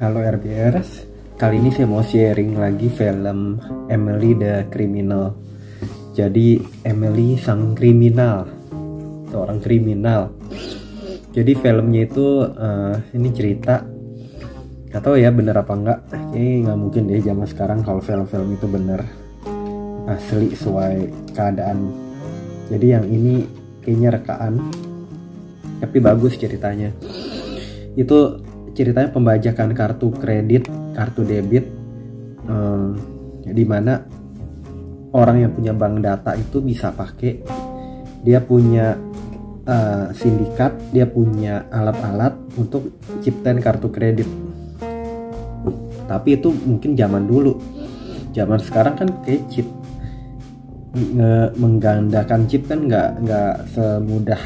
Halo RBRS, kali ini saya mau sharing lagi film Emily the Criminal. Jadi Emily sang kriminal, seorang kriminal. Jadi filmnya itu ini cerita, gak tahu ya bener apa enggak. Kayaknya nggak mungkin deh zaman sekarang kalau film-film itu bener asli sesuai keadaan. Jadi yang ini kayaknya rekaan, tapi bagus ceritanya. Itu ceritanya pembajakan kartu kredit, kartu debit, di mana orang yang punya bank data itu bisa pakai, dia punya sindikat, dia punya alat-alat untuk ciptain kartu kredit. Tapi itu mungkin zaman dulu. Zaman sekarang kan kayak chip, menggandakan chip kan nggak semudah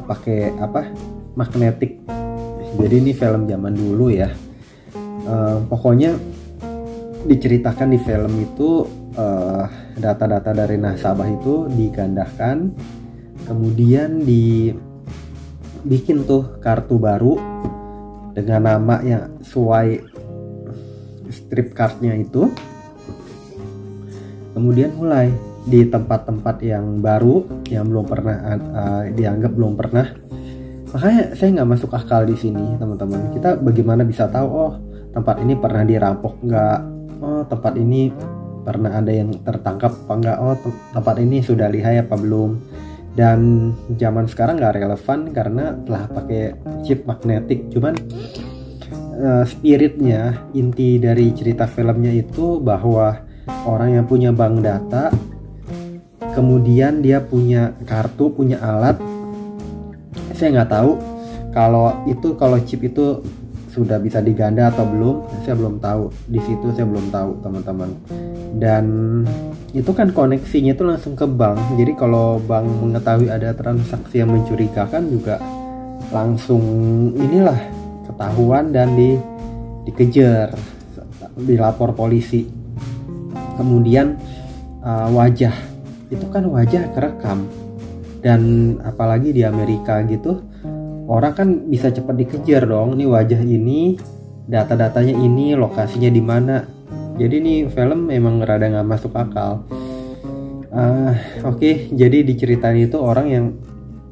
pakai magnetik. Jadi ini film zaman dulu ya. Pokoknya diceritakan di film itu data-data dari nasabah itu digandakan, kemudian dibikin tuh kartu baru dengan nama yang sesuai strip cardnya itu. Kemudian mulai di tempat-tempat yang baru yang belum pernah dianggap belum pernah. Makanya saya nggak masuk akal di sini, teman-teman. Kita bagaimana bisa tahu, oh tempat ini pernah dirampok nggak? Oh tempat ini pernah ada yang tertangkap apa nggak? Oh tempat ini sudah lihai apa belum? Dan zaman sekarang nggak relevan karena telah pakai chip magnetik. Cuman spiritnya, inti dari cerita filmnya itu bahwa orang yang punya bank data, kemudian dia punya kartu, punya alat. Saya nggak tahu kalau chip itu sudah bisa diganda atau belum, saya belum tahu. Di situ saya belum tahu, teman-teman. Dan itu kan koneksinya itu langsung ke bank. Jadi kalau bank mengetahui ada transaksi yang mencurigakan juga langsung inilah ketahuan dan dikejar, dilapor polisi. Kemudian wajah itu kan wajah kerekam. Dan apalagi di Amerika gitu, orang kan bisa cepat dikejar dong. Ini wajah ini, data-datanya ini, lokasinya di mana. Jadi ini film emang rada nggak masuk akal. Oke, jadi diceritain itu orang yang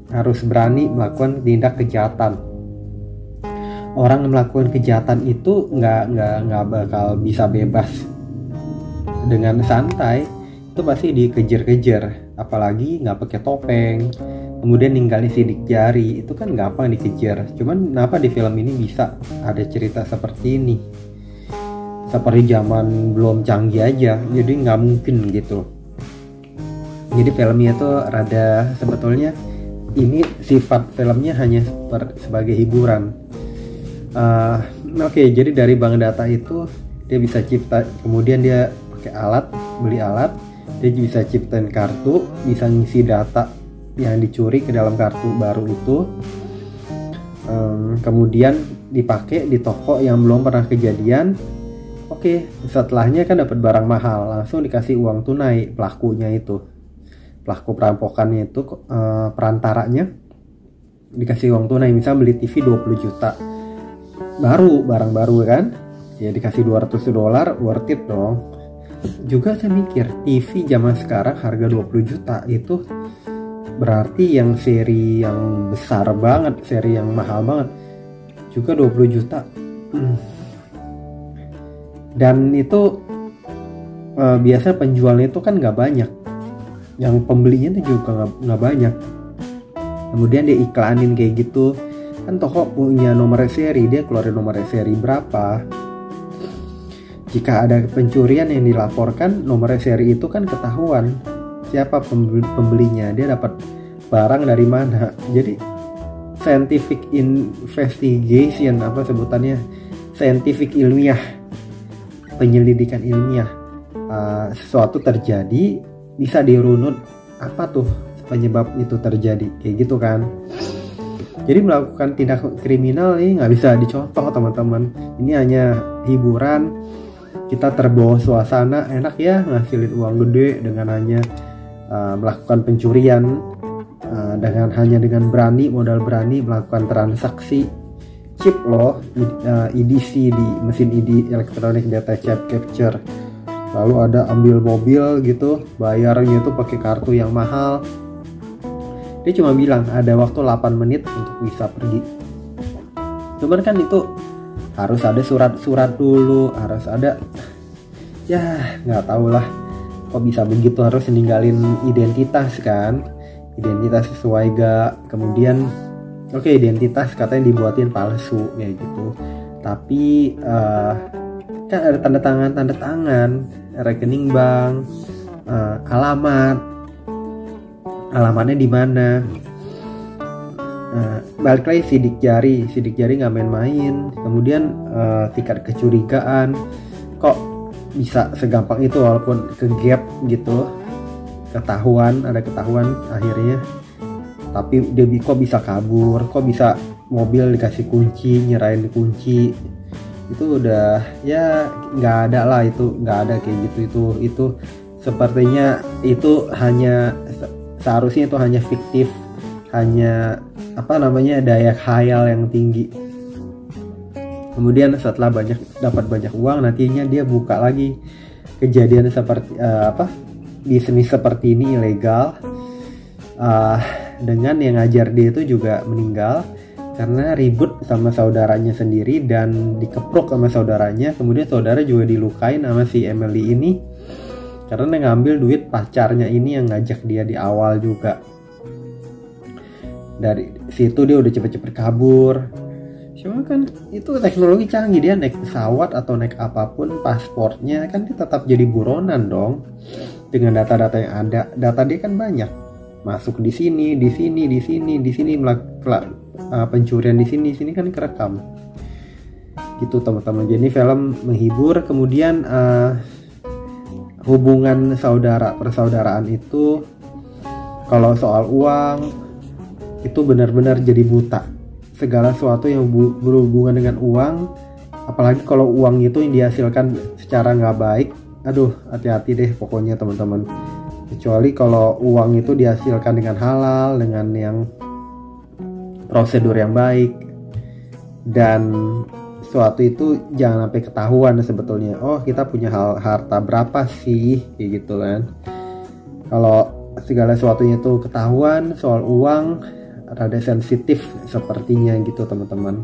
harus berani melakukan tindak kejahatan. Orang yang melakukan kejahatan itu nggak bakal bisa bebas dengan santai. Itu pasti dikejar-kejar, apalagi nggak pakai topeng, kemudian ninggalin sidik jari, itu kan gampang dikejar. Cuman kenapa di film ini bisa ada cerita seperti ini, seperti zaman belum canggih aja, jadi nggak mungkin gitu. Jadi filmnya tuh rada, sebetulnya ini sifat filmnya hanya sebagai hiburan. Oke, jadi dari bank data itu dia bisa cipta, kemudian dia pakai alat, beli alat, dia bisa ciptain kartu, bisa ngisi data yang dicuri ke dalam kartu baru itu, kemudian dipakai di toko yang belum pernah kejadian. Oke, setelahnya kan dapat barang mahal, langsung dikasih uang tunai pelakunya itu, pelaku perampokannya itu, perantaranya dikasih uang tunai. Misal beli TV 20 juta baru, barang baru kan ya, dikasih $200, worth it dong. Juga saya mikir, TV zaman sekarang harga 20 juta itu berarti yang seri yang besar banget, seri yang mahal banget juga 20 juta. Dan itu biasa penjualnya itu kan nggak banyak, yang pembelinya itu juga nggak banyak. Kemudian dia iklanin kayak gitu kan, toko punya nomor seri, dia keluarin nomor seri berapa. Jika ada pencurian yang dilaporkan, nomor seri itu kan ketahuan siapa pembelinya, dia dapat barang dari mana. Jadi scientific investigation, apa sebutannya, scientific ilmiah, penyelidikan ilmiah. Sesuatu terjadi bisa dirunut apa tuh penyebab itu terjadi, kayak gitu kan. Jadi melakukan tindak kriminal ini nggak bisa dicontoh, teman-teman. Ini hanya hiburan. Kita terbawa suasana, enak ya ngasilin uang gede dengan hanya melakukan pencurian, dengan berani, modal berani melakukan transaksi chip loh, EDC di mesin ED, Electronic Data Capture. Lalu ada ambil mobil gitu, bayarnya itu pakai kartu yang mahal. Dia cuma bilang ada waktu 8 menit untuk bisa pergi. Cuman kan itu harus ada surat-surat dulu, harus ada, ya nggak tahu lah kok bisa begitu, harus ninggalin identitas kan, identitas sesuai gak. Kemudian oke, identitas katanya dibuatin palsu kayak gitu, tapi kan ada tanda tangan, rekening bank, alamatnya di mana. Balik lagi sidik jari nggak main-main. Kemudian tingkat kecurigaan, kok bisa segampang itu walaupun ke gap gitu, ada ketahuan akhirnya, tapi dia kok bisa kabur, kok bisa mobil dikasih kunci, nyerahin kunci. Itu udah ya nggak ada lah, itu nggak ada kayak gitu. Itu sepertinya itu hanya, seharusnya itu hanya fiktif, hanya daya khayal yang tinggi. Kemudian setelah dapat banyak uang, nantinya dia buka lagi kejadian seperti bisnis seperti ini ilegal, dengan yang ngajar dia itu juga meninggal karena ribut sama saudaranya sendiri dan dikeprok sama saudaranya. Kemudian saudara juga dilukain sama si Emily ini karena ngambil duit pacarnya ini yang ngajak dia di awal juga. Dari situ dia udah cepet-cepet kabur. Cuma kan itu teknologi canggih, dia naik pesawat atau naik apapun, pasportnya kan dia tetap jadi buronan dong. Dengan data-data yang ada, data dia kan banyak. Masuk di sini, pencurian di sini kan kerekam. Gitu teman-teman. Jadi film menghibur, kemudian hubungan persaudaraan itu kalau soal uang itu benar-benar jadi buta. Segala sesuatu yang berhubungan dengan uang, apalagi kalau uang itu yang dihasilkan secara nggak baik, aduh hati-hati deh pokoknya teman-teman. Kecuali kalau uang itu dihasilkan dengan halal, dengan yang prosedur yang baik, dan sesuatu itu jangan sampai ketahuan sebetulnya. Oh, kita punya harta berapa sih, kayak gitu kan. Kalau segala sesuatunya itu ketahuan, soal uang rada sensitif sepertinya gitu teman-teman.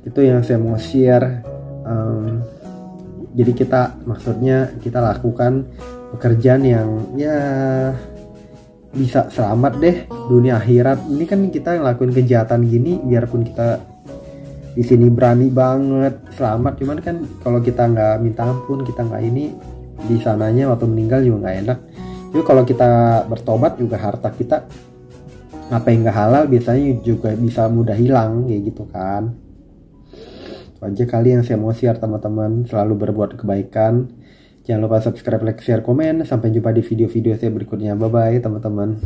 Itu yang saya mau share. Jadi maksudnya kita lakukan pekerjaan yang ya bisa selamat deh dunia akhirat. Ini kan kita ngelakuin kejahatan gini, biarpun kita di sini berani banget selamat, cuman kan kalau kita nggak minta ampun, kita nggak ini, di sananya waktu meninggal juga nggak enak. Jadi kalau kita bertobat juga harta kita apa yang nggak halal biasanya juga bisa mudah hilang kayak gitu kan. Itu aja kali yang saya mau share teman-teman. Selalu berbuat kebaikan, jangan lupa subscribe, like, share, komen. Sampai jumpa di video-video saya berikutnya. Bye bye teman-teman.